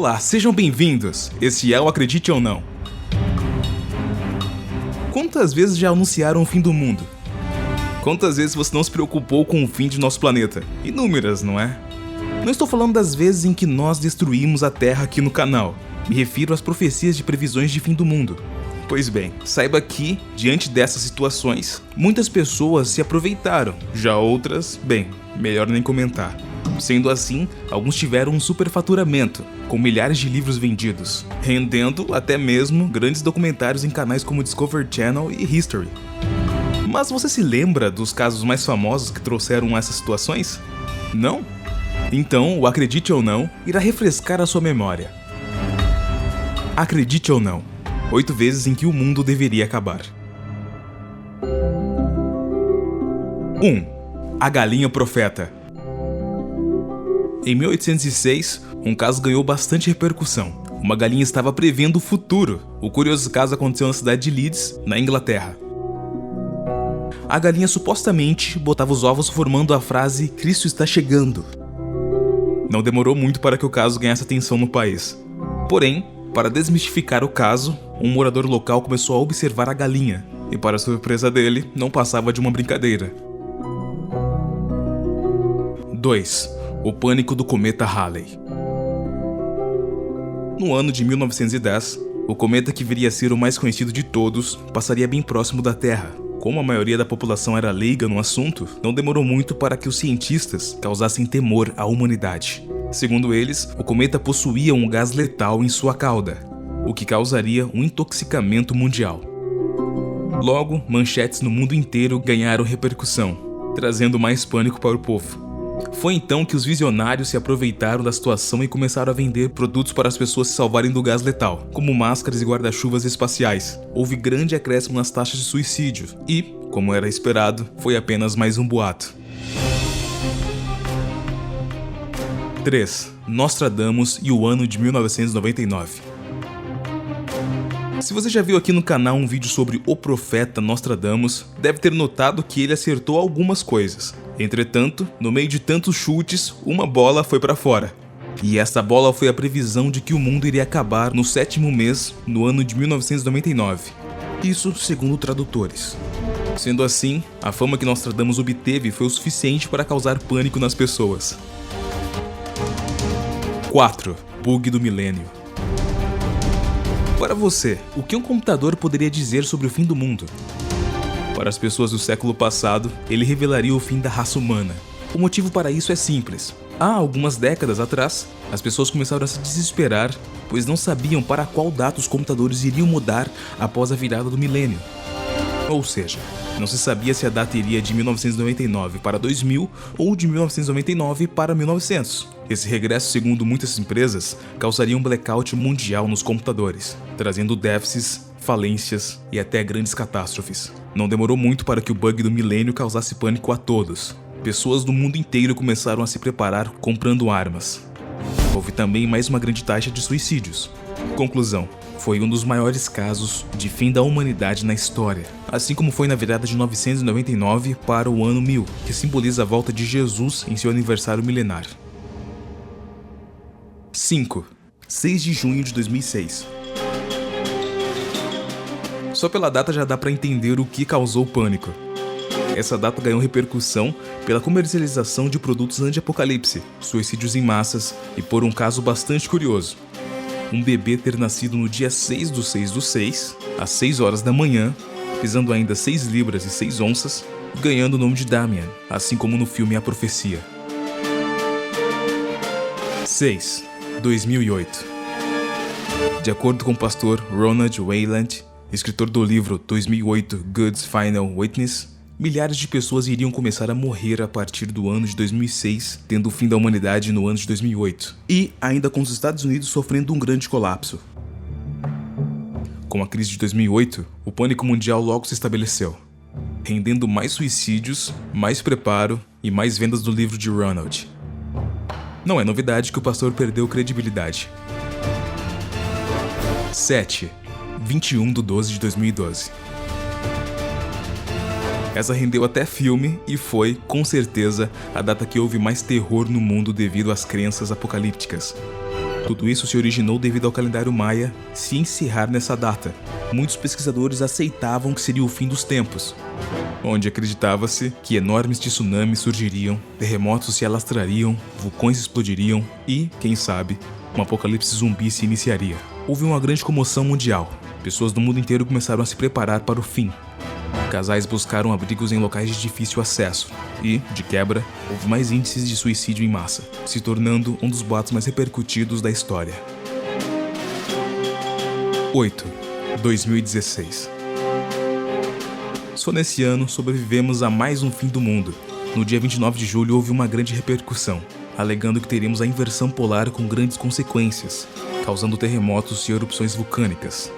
Olá, sejam bem-vindos. Este é o Acredite ou Não. Quantas vezes já anunciaram o fim do mundo? Quantas vezes você não se preocupou com o fim de nosso planeta? Inúmeras, não é? Não estou falando das vezes em que nós destruímos a Terra aqui no canal. Me refiro às profecias de previsões de fim do mundo. Pois bem, saiba que, diante dessas situações, muitas pessoas se aproveitaram, já outras, bem, melhor nem comentar. Sendo assim, alguns tiveram um superfaturamento, com milhares de livros vendidos, rendendo até mesmo grandes documentários em canais como Discovery Channel e History. Mas você se lembra dos casos mais famosos que trouxeram essas situações? Não? Então, o Acredite ou Não irá refrescar a sua memória. Acredite ou não, 8 vezes em que o mundo deveria acabar. 1. A Galinha Profeta. Em 1806, um caso ganhou bastante repercussão. Uma galinha estava prevendo o futuro. O curioso caso aconteceu na cidade de Leeds, na Inglaterra. A galinha supostamente botava os ovos formando a frase "Cristo está chegando". Não demorou muito para que o caso ganhasse atenção no país. Porém, para desmistificar o caso, um morador local começou a observar a galinha, e para surpresa dele, não passava de uma brincadeira. 2. O pânico do cometa Halley. No ano de 1910, o cometa que viria a ser o mais conhecido de todos passaria bem próximo da Terra. Como a maioria da população era leiga no assunto, não demorou muito para que os cientistas causassem temor à humanidade. Segundo eles, o cometa possuía um gás letal em sua cauda, o que causaria um intoxicamento mundial. Logo, manchetes no mundo inteiro ganharam repercussão, trazendo mais pânico para o povo. Foi então que os visionários se aproveitaram da situação e começaram a vender produtos para as pessoas se salvarem do gás letal, como máscaras e guarda-chuvas espaciais. Houve grande acréscimo nas taxas de suicídio e, como era esperado, foi apenas mais um boato. 3. Nostradamus e o ano de 1999. Se você já viu aqui no canal um vídeo sobre o profeta Nostradamus, deve ter notado que ele acertou algumas coisas. Entretanto, no meio de tantos chutes, uma bola foi para fora. E essa bola foi a previsão de que o mundo iria acabar no 7º mês, no ano de 1999. Isso segundo tradutores. Sendo assim, a fama que Nostradamus obteve foi o suficiente para causar pânico nas pessoas. 4. Bug do milênio. Para você, o que um computador poderia dizer sobre o fim do mundo? Para as pessoas do século passado, ele revelaria o fim da raça humana. O motivo para isso é simples. Há algumas décadas atrás, as pessoas começaram a se desesperar, pois não sabiam para qual data os computadores iriam mudar após a virada do milênio. Ou seja, não se sabia se a data iria de 1999 para 2000 ou de 1999 para 1900. Esse regresso, segundo muitas empresas, causaria um blackout mundial nos computadores, trazendo déficits, falências e até grandes catástrofes. Não demorou muito para que o bug do milênio causasse pânico a todos. Pessoas do mundo inteiro começaram a se preparar comprando armas. Houve também mais uma grande taxa de suicídios. Conclusão: foi um dos maiores casos de fim da humanidade na história, assim como foi na virada de 999 para o ano 1000, que simboliza a volta de Jesus em seu aniversário milenar. 5. 6 de junho de 2006. Só pela data já dá para entender o que causou pânico. Essa data ganhou repercussão pela comercialização de produtos anti-apocalipse, suicídios em massas e por um caso bastante curioso. Um bebê ter nascido no dia 6 do 6 do 6, às 6 horas da manhã, pesando ainda 6 libras e 6 onças, e ganhando o nome de Damien, assim como no filme A Profecia. 6. 2008. De acordo com o pastor Ronald Wayland, escritor do livro 2008 God's Final Witness, milhares de pessoas iriam começar a morrer a partir do ano de 2006, tendo o fim da humanidade no ano de 2008, e ainda com os Estados Unidos sofrendo um grande colapso. Com a crise de 2008, o pânico mundial logo se estabeleceu, rendendo mais suicídios, mais preparo e mais vendas do livro de Ronald. Não é novidade que o pastor perdeu credibilidade. 7. 21/12 de 2012. Essa rendeu até filme e foi, com certeza, a data que houve mais terror no mundo devido às crenças apocalípticas. Tudo isso se originou devido ao calendário maia se encerrar nessa data. Muitos pesquisadores aceitavam que seria o fim dos tempos, onde acreditava-se que enormes tsunamis surgiriam, terremotos se alastrariam, vulcões explodiriam e, quem sabe, um apocalipse zumbi se iniciaria. Houve uma grande comoção mundial. Pessoas do mundo inteiro começaram a se preparar para o fim. Casais buscaram abrigos em locais de difícil acesso e, de quebra, houve mais índices de suicídio em massa, se tornando um dos boatos mais repercutidos da história. 8. 2016. Só nesse ano sobrevivemos a mais um fim do mundo. No dia 29 de julho houve uma grande repercussão, alegando que teríamos a inversão polar com grandes consequências, causando terremotos e erupções vulcânicas.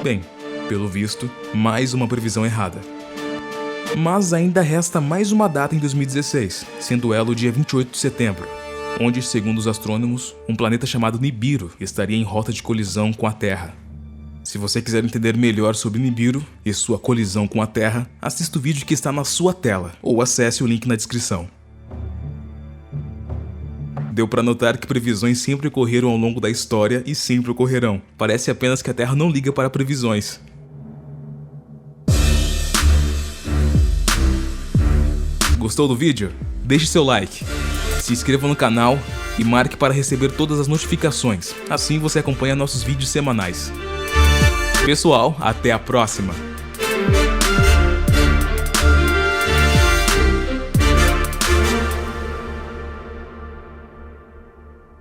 Bem, pelo visto, mais uma previsão errada. Mas ainda resta mais uma data em 2016, sendo ela o dia 28 de setembro, onde, segundo os astrônomos, um planeta chamado Nibiru estaria em rota de colisão com a Terra. Se você quiser entender melhor sobre Nibiru e sua colisão com a Terra, assista o vídeo que está na sua tela ou acesse o link na descrição. Deu para notar que previsões sempre ocorreram ao longo da história e sempre ocorrerão. Parece apenas que a Terra não liga para previsões. Gostou do vídeo? Deixe seu like, se inscreva no canal e marque para receber todas as notificações. Assim você acompanha nossos vídeos semanais. Pessoal, até a próxima!